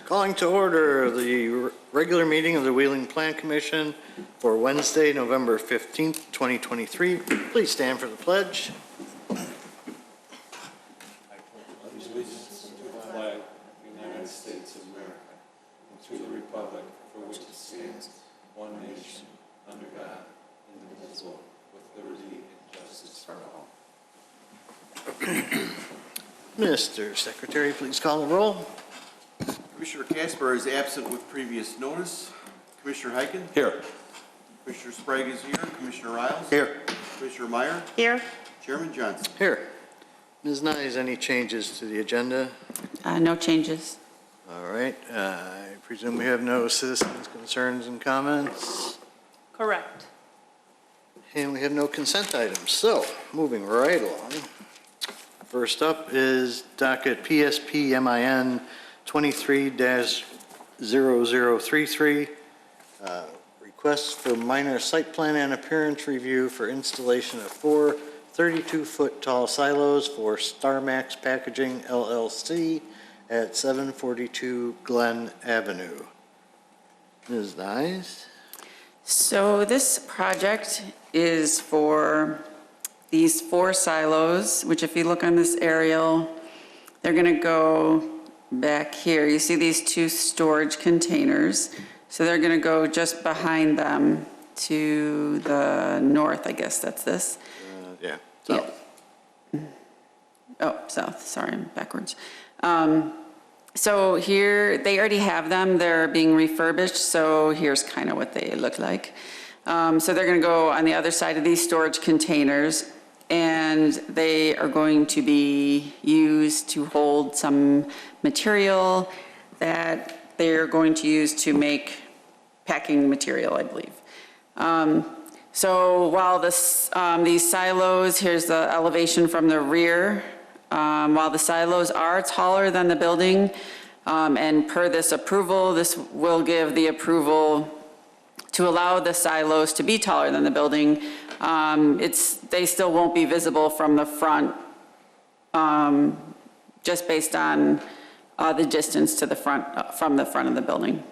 Calling to order the regular meeting of the Wheeling Plan Commission for Wednesday, November 15th, 2023. Please stand for the pledge. I pledge allegiance to the flag of the United States of America and to the republic for which it stands, one nation, under God, indivisible, with liberty and justice for all. Mr. Secretary, please call the roll. Commissioner Casper is absent with previous notice. Commissioner Heiken? Here. Commissioner Sprague is here. Commissioner Riles? Here. Commissioner Meyer? Here. Chairman Johnson? Here. Ms. Nyes, any changes to the agenda? No changes. All right. I presume we have no citizens' concerns and comments? Correct. And we have no consent items. So, moving right along. First up is docket PSP MIN 23-0033. Requests for minor site plan and appearance review for installation of 4 32-foot tall silos for StarMax Packaging LLC at 742 Glen Avenue. Ms. Nyes? So this project is for these 4 silos, which if you look on this aerial, they're going to go back here. You see these 2 storage containers. So they're going to go just behind them to the north, I guess that's this. Yeah. So. Yeah. Oh, south, sorry, I'm backwards. So here, they already have them. They're being refurbished, so here's kind of what they look like. So they're going to go on the other side of these storage containers, and they are going to be used to hold some material that they're going to use to make packing material, I believe. So while this, these silos, here's the elevation from the rear, while the silos are taller than the building, and per this approval, this will give the approval to allow the silos to be taller than the building. They still won't be visible from the front, just based on the distance to the front, from the front of the building.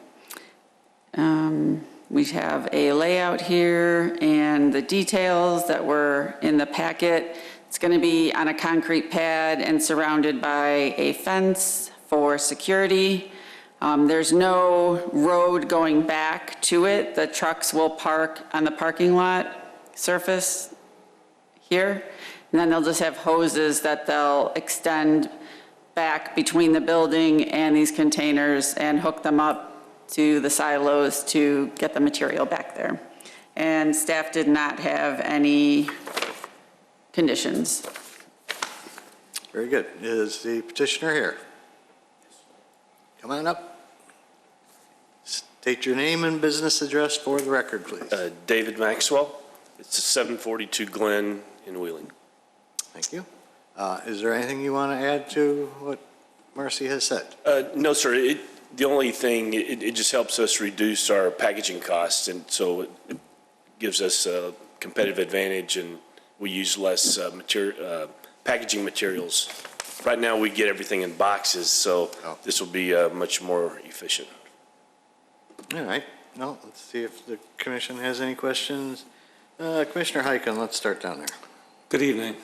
We have a layout here and the details that were in the packet. It's going to be on a concrete pad and surrounded by a fence for security. There's no road going back to it. The trucks will park on the parking lot surface here, and then they'll just have hoses that they'll extend back between the building and these containers and hook them up to the silos to get the material back there. And staff did not have any conditions. Very good. Is the petitioner here? Come on up. State your name and business address for the record, please. David Maxwell. It's 742 Glen in Wheeling. Thank you. Is there anything you want to add to what Marcy has said? No, sir. The only thing, it just helps us reduce our packaging costs, and so it gives us a competitive advantage, and we use less packaging materials. Right now, we get everything in boxes, so this will be much more efficient. All right. No, let's see if the commission has any questions. Commissioner Heiken, let's start down there. Good evening.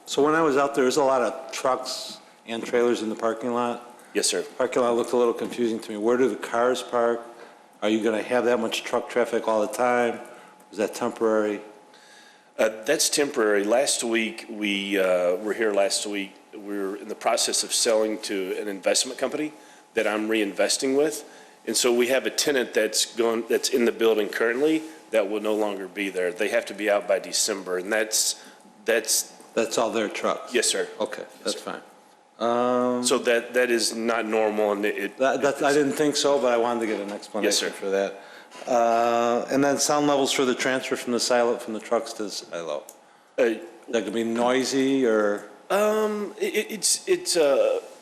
So when I was out there was a lot of trucks and trailers in the parking lot. Yes, sir. Parking lot looked a little confusing to me. Where do the cars park? Are you going to have that much truck traffic all the time? Is that temporary? That's temporary. Last week, we were here last week. We were in the process of selling to an investment company that I'm reinvesting with. And so we have a tenant that's in the building currently that will no longer be there. They have to be out by December, and that's all their trucks? Yes, sir. Okay, that's fine. So that is not normal, and I didn't think so, but I wanted to get an explanation for that. And then sound levels for the transfer from the silo, from the trucks to the silo. That could be noisy, or? It's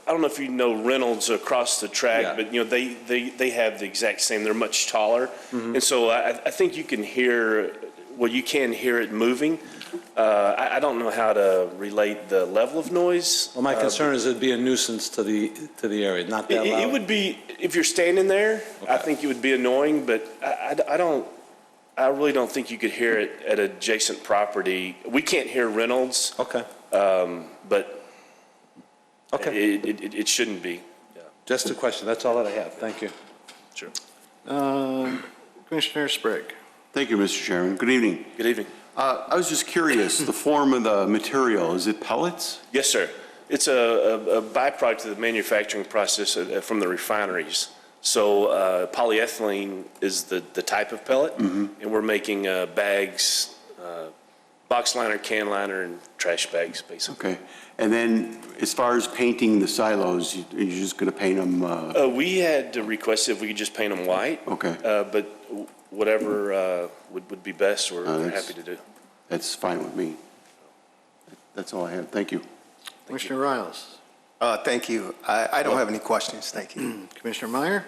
I don't know if you know Reynolds across the track, Yeah. but they have the exact same. They're much taller, and so I think you can hear, well, you can hear it moving, I don't know how to relate the level of noise. Well, my concern is it'd be a nuisance to the area, not that loud. It would be, if you're standing there, I think it would be annoying, but I really don't think you could hear it at adjacent property. We can't hear Reynolds. Okay, But okay. it shouldn't be. Yeah. Just a question, that's all that I have. Thank you. Sure. Commissioner Sprague. Thank you, Mr. Chairman. Good evening. Good evening. I was just curious, the form of the material, is it pellets? Yes, sir. It's a byproduct of the manufacturing process from the refineries. So polyethylene is the type of pellet, and we're making bags, box liner, can liner, and trash bags, basically. Okay. And then as far as painting the silos, you're just going to paint them? We had requested if we could just paint them white. Okay. But whatever would be best, we're happy to do. That's fine with me. That's all I have. Thank you. Commissioner Riles. Thank you. I don't have any questions. Thank you. Commissioner Meyer.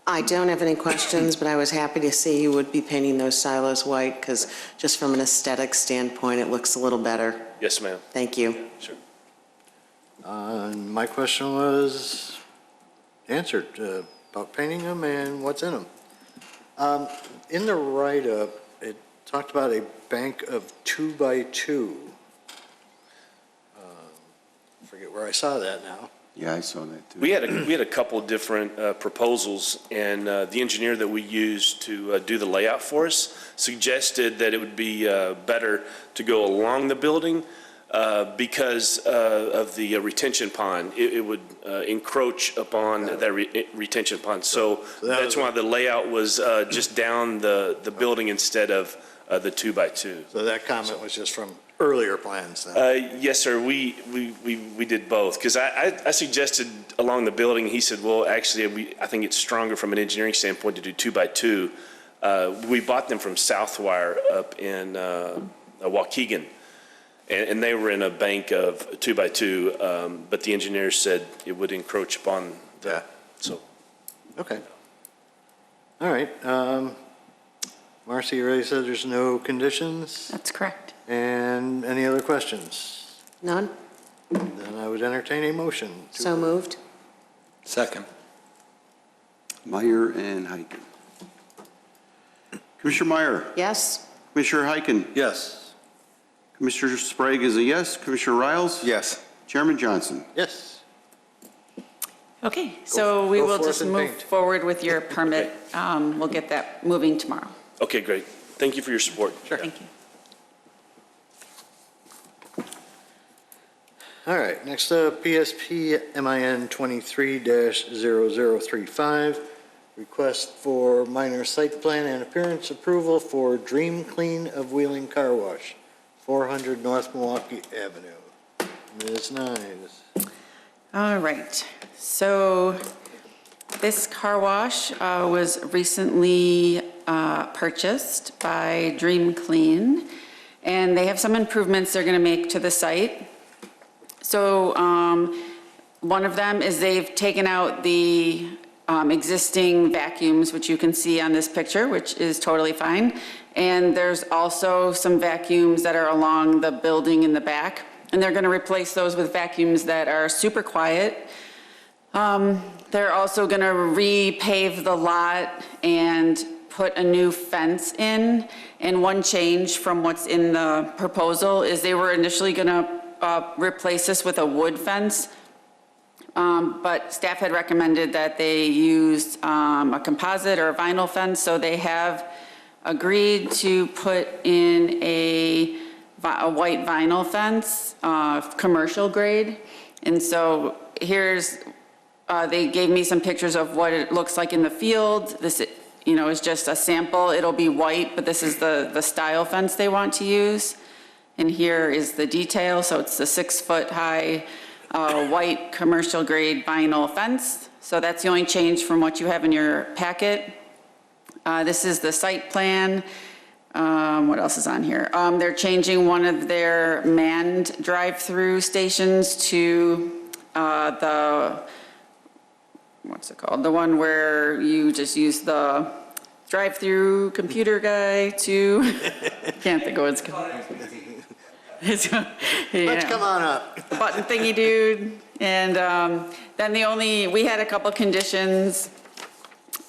I don't have any questions, but I was happy to see you would be painting those silos white because just from an aesthetic standpoint, it looks a little better. Yes, ma'am. Thank you. Sure. My question was answered about painting them and what's in them. In the write-up, it talked about a bank of 2x2. Forget where I saw that now. Yeah, I saw that too. We had a couple of different proposals, and the engineer that we used to do the layout for us suggested that it would be better to go along the building because of the retention pond. It would encroach upon that retention pond. So that's why the layout was just down the building instead of the 2x2. So that comment was just from earlier plans then? Yes, sir. We did both because I suggested along the building. He said, well, actually, I think it's stronger from an engineering standpoint to do 2x2. We bought them from Southwire up in Waukegan, and they were in a bank of 2x2. But the engineer said it would encroach upon that. So, Okay. All right. Marcy, you already said there's no conditions? That's correct. And any other questions? None? Then I would entertain a motion. So moved? Second. Meyer and Heiken. Commissioner Meyer. Yes? Commissioner Heiken. Yes. Commissioner Sprague is a yes. Commissioner Riles. Yes. Chairman Johnson. Yes. Okay, so we go will forth just and move paint. forward with your permit. We'll get that moving tomorrow. okay, great. Thank you for your support. Sure. Thank you. All right, next up, PSP MIN 23-0035, request for minor site plan and appearance approval for Dream Clean of Wheeling Car Wash, 400 North Milwaukee Avenue. Ms. Nyes. All right, so this car wash was recently purchased by Dream Clean, and they have some improvements they're going to make to the site. So one of them is they've taken out the existing vacuums, which you can see on this picture, which is totally fine. And there's also some vacuums that are along the building in the back, and they're going to replace those with vacuums that are super quiet. They're also going to repave the lot and put a new fence in. And one change from what's in the proposal is they were initially going to replace this with a wood fence, but staff had recommended that they used a composite or a vinyl fence, so they have agreed to put in a white vinyl fence, commercial grade. And so here's, they gave me some pictures of what it looks like in the field. This, is just a sample. It'll be white, but this is the style fence they want to use. And here is the detail. So it's the 6-foot high white commercial grade vinyl fence. So that's the only change from what you have in your packet. This is the site plan. What else is on here? They're changing one of their manned drive-through stations to what's it called? The one where you just use the drive-through computer guy to, can't think of what it's called. Let's come on up. Button thingy dude. And then we had a couple conditions,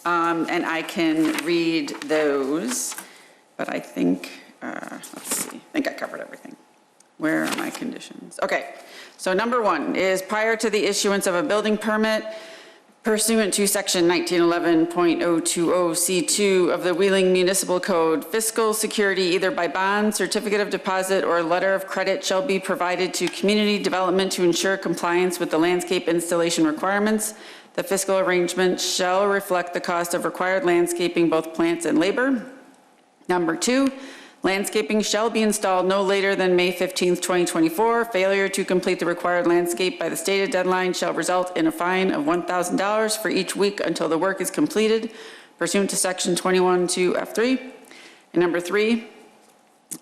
and I can read those, but I think, let's see, I think I covered everything. Where are my conditions? Okay, so number 1 is prior to the issuance of a building permit pursuant to section 1911.020C2 of the Wheeling Municipal Code, fiscal security either by bond, certificate of deposit, or letter of credit shall be provided to community development to ensure compliance with the landscape installation requirements. The fiscal arrangement shall reflect the cost of required landscaping, both plants and labor. Number 2, landscaping shall be installed no later than May 15th, 2024. Failure to complete the required landscape by the stated deadline shall result in a fine of $1,000 for each week until the work is completed, pursuant to section 21(2)(f)(3). And number 3,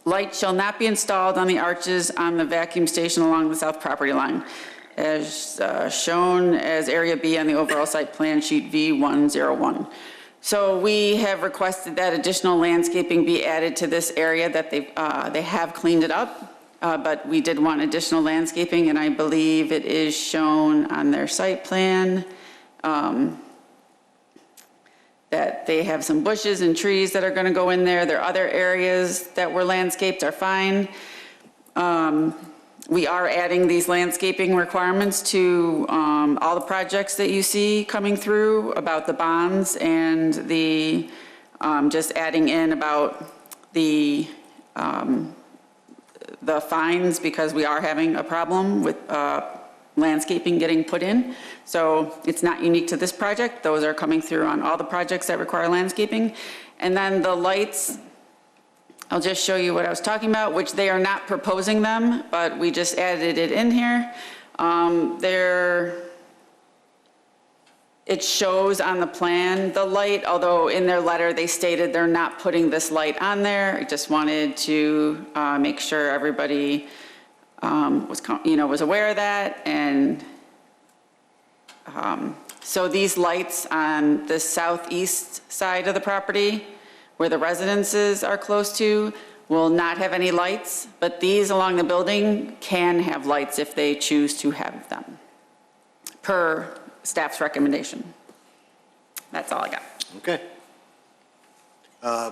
lights shall not be installed on the arches on the vacuum station along the south property line, as shown as Area B on the overall site plan sheet V101. So we have requested that additional landscaping be added to this area that they have cleaned it up, but we did want additional landscaping, and I believe it is shown on their site plan that they have some bushes and trees that are going to go in there. Their other areas that were landscaped are fine. We are adding these landscaping requirements to all the projects that you see coming through about the bonds and the, just adding in about the fines, because we are having a problem with landscaping getting put in. So it's not unique to this project. Those are coming through on all the projects that require landscaping. And then the lights, I'll just show you what I was talking about, which they are not proposing them, but we just added it in here. It shows on the plan the light, although in their letter they stated they're not putting this light on there. I just wanted to make sure everybody was aware of that. And so these lights on the southeast side of the property, where the residences are close to, will not have any lights, but these along the building can have lights if they choose to have them, per staff's recommendation. That's all I got. Okay.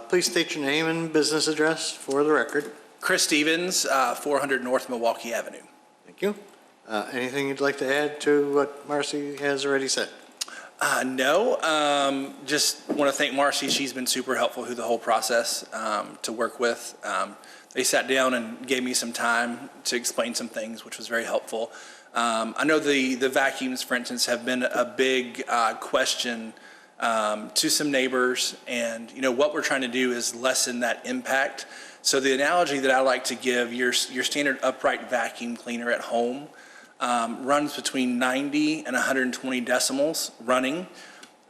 Please state your name and business address for the record. Chris Stevens, 400 North Milwaukee Avenue. Thank you. Anything you'd like to add to what Marcy has already said? No, just want to thank Marcy. She's been super helpful through the whole process to work with. They sat down and gave me some time to explain some things, which was very helpful. I know the vacuums, for instance, have been a big question to some neighbors, and what we're trying to do is lessen that impact. So the analogy that I like to give, your standard upright vacuum cleaner at home runs between 90 and 120 decibels running.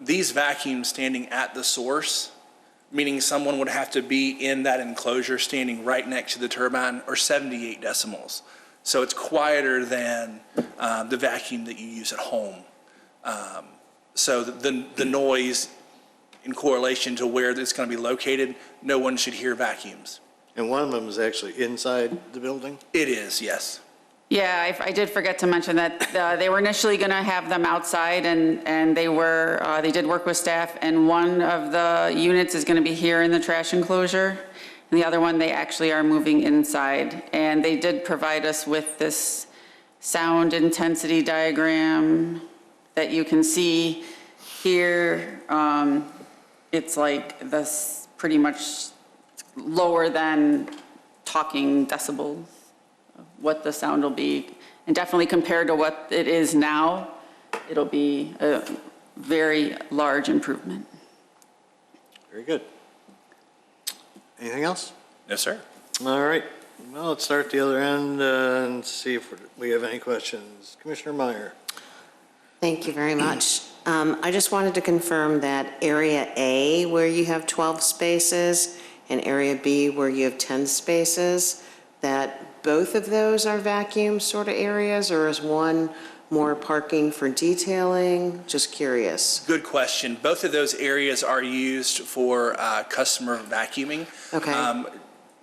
These vacuums standing at the source, meaning someone would have to be in that enclosure standing right next to the turbine, are 78 decibels. So it's quieter than the vacuum that you use at home. So the noise in correlation to where it's going to be located, no one should hear vacuums. And one of them is actually inside the building? It is, yes. Yeah, I did forget to mention that they were initially going to have them outside, and they did work with staff, and one of the units is going to be here in the trash enclosure, and the other one they actually are moving inside. And they did provide us with this sound intensity diagram that you can see here. It's like this, pretty much lower than talking decibels, what the sound will be, and definitely compared to what it is now, it'll be a very large improvement. Very good. Anything else? No, sir. All right. Well, let's start the other end and see if we have any questions. Commissioner Meyer. Thank you very much. I just wanted to confirm that Area A, where you have 12 spaces, and Area B, where you have 10 spaces, that both of those are vacuum sort of areas, or is one more parking for detailing? Just curious. Good question. Both of those areas are used for customer vacuuming. Okay.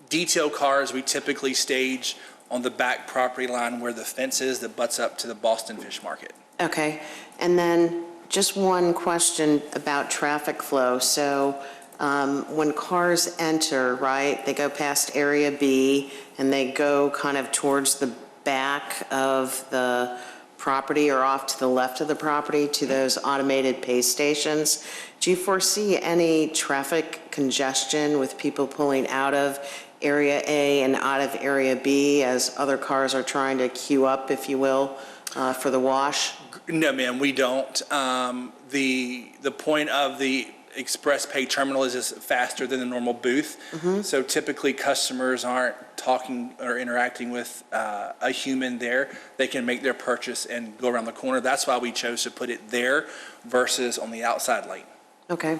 Detail cars we typically stage on the back property line where the fence is that butts up to the Boston Fish Market. Okay, and then just one question about traffic flow. So when cars enter, right, they go past Area B and they go kind of towards the back of the property or off to the left of the property to those automated pay stations. Do you foresee any traffic congestion with people pulling out of Area A and out of Area B as other cars are trying to queue up, if you will, for the wash? No, ma'am, we don't. The point of the express pay terminal is just faster than the normal booth. So typically customers aren't talking or interacting with a human there. They can make their purchase and go around the corner. That's why we chose to put it there versus on the outside lane. Okay.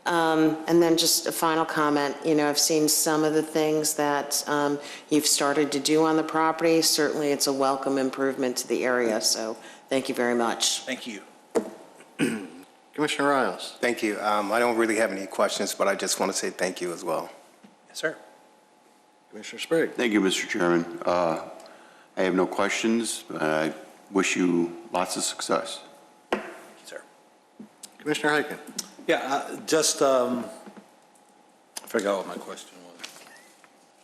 And then just a final comment, you know, I've seen some of the things that you've started to do on the property. Certainly it's a welcome improvement to the area, so thank you very much. Thank you. Commissioner Riles. Thank you. I don't really have any questions, but I just want to say thank you as well. Yes, sir. Commissioner Sprague. Thank you, Mr. Chairman. I have no questions. I wish you lots of success. Thank you, sir. Commissioner Heiken. Yeah, I forgot what my question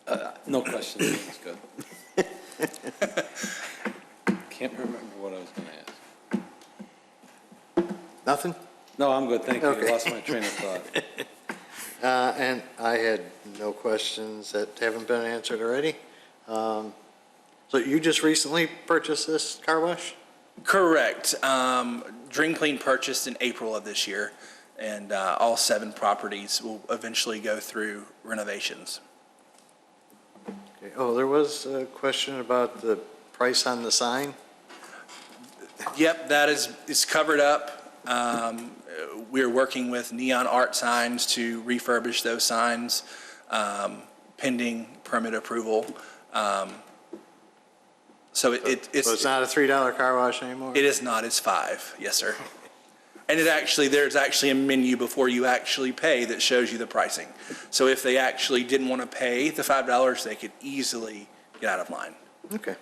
was. No question, that's good. Can't remember what I was going to ask. Nothing? No, I'm good, thank you. Okay. I lost my train of thought. And I had no questions that haven't been answered already. So you just recently purchased this car wash? Correct. Dream Clean purchased in April of this year, and all 7 properties will eventually go through renovations. Okay. Oh, there was a question about the price on the sign? Yep, that is covered up. We're working with Neon Art Signs to refurbish those signs, pending permit approval. So it's not a $3 car wash anymore? It is not, it's $5, yes, sir. And there's actually a menu before you actually pay that shows you the pricing. So if they actually didn't want to pay the $5, they could easily get out of line. Okay.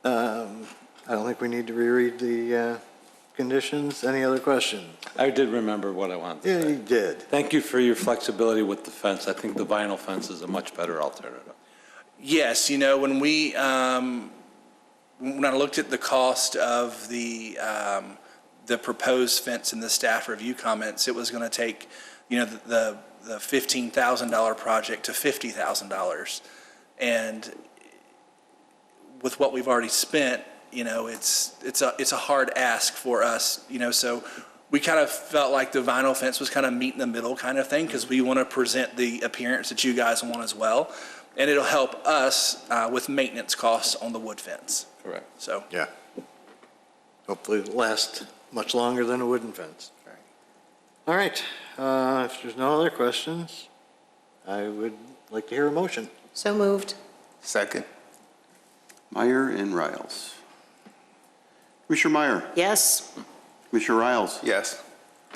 I don't think we need to reread the conditions. Any other questions? I did remember what I wanted to say. Yeah, you did. Thank you for your flexibility with the fence. I think the vinyl fence is a much better alternative. Yes, you know, when I looked at the cost of the proposed fence in the staff review comments, it was going to take, you know, the $15,000 project to $50,000. And with what we've already spent, you know, it's a hard ask for us, you know, so we kind of felt like the vinyl fence was kind of meet in the middle kind of thing, because we want to present the appearance that you guys want as well. And it'll help us with maintenance costs on the wood fence. Correct. So. Yeah. Hopefully it'll last much longer than a wooden fence. All right. If there's no other questions, I would like to hear a motion. So moved. Second. Meyer and Riles. Commissioner Meyer. Yes. Commissioner Riles. Yes.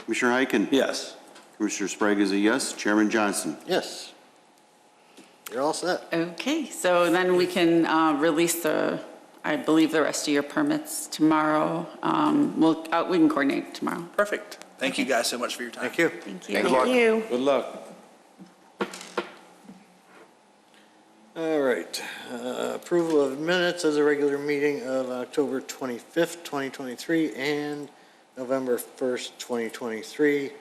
Commissioner Heiken. Yes. Commissioner Sprague is a yes. Chairman Johnson. Yes. You're all set. Okay, so then we can release I believe the rest of your permits tomorrow. We can coordinate tomorrow. Perfect. Thank you guys so much for your time. Thank you. Thank you. Thank you. Good luck. All right. Approval of minutes as a regular meeting of October 25th, 2023 and November 1st, 2023,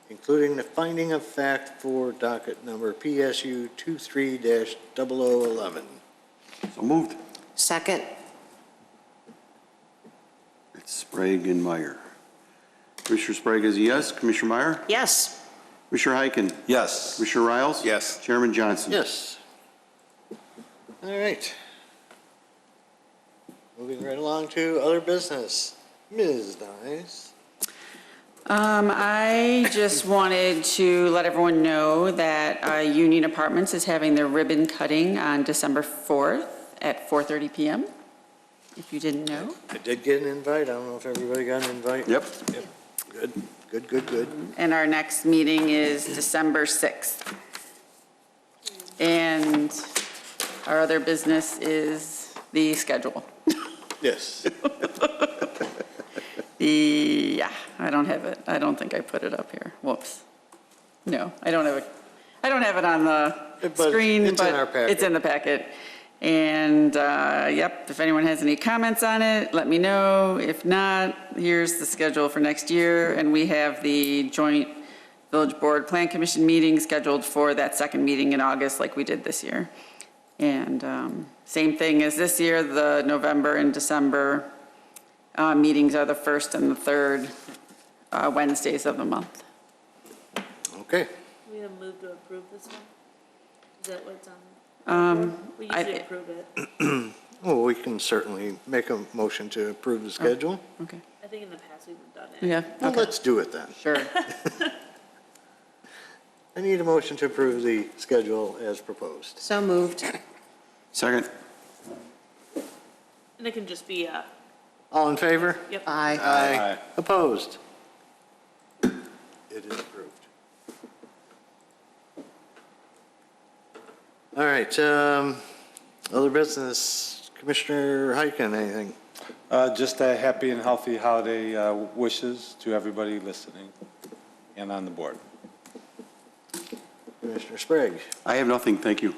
including the finding of fact for docket number PSU 23-0011. So moved. Second. It's Sprague and Meyer. Commissioner Sprague is a yes. Commissioner Meyer. Yes. Commissioner Heiken. Yes. Commissioner Riles. Yes. Chairman Johnson. Yes. All right. Moving right along to other business. Ms. Dines. I just wanted to let everyone know that Union Apartments is having their ribbon cutting on December 4th at 4:30 p.m., if you didn't know. I did get an invite. I don't know if everybody got an invite. Yep. Good. And our next meeting is December 6th. And our other business is the schedule. Yes. Yeah, I don't have it. I don't think I put it up here. Whoops. No, I don't have it. I don't have it on the But screen, it's in but our packet. it's in the packet. And, yep, if anyone has any comments on it, let me know. If not, here's the schedule for next year. And we have the joint Village Board Plan Commission meeting scheduled for that second meeting in August like we did this year. And same thing as this year, the November and December meetings are the first and the third Wednesdays of the month. Okay. We have moved to approve this one? Is that what's on? We I- usually approve it. Well, we can certainly make a motion to approve the schedule. Okay. I think in the past we've done it. Yeah, Well, let's do it then. sure. I need a motion to approve the schedule as proposed. So moved. Second? And it can just be, All in favor? yep. Aye. Aye. Opposed? It is approved. All right, other business, Commissioner Heiken, anything? Just a happy and healthy holiday wishes to everybody listening and on the board. Commissioner Sprague, I have nothing, thank you.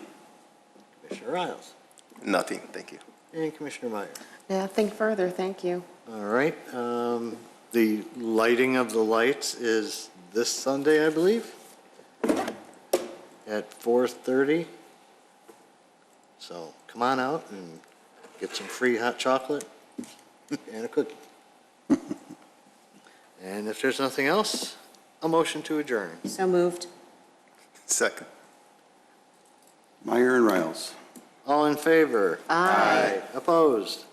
Commissioner Riles, Nothing, thank you. and Commissioner Meyer. Yeah, think further, thank you. All right, the lighting of the lights is this Sunday, I believe, at 4:30. So come on out and get some free hot chocolate and a cookie. And if there's nothing else, a motion to adjourn. So moved. Second. Meyer and Riles. All in favor? Aye. Opposed?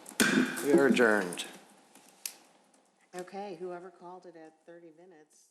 We are adjourned. Okay, whoever called it at 30 minutes.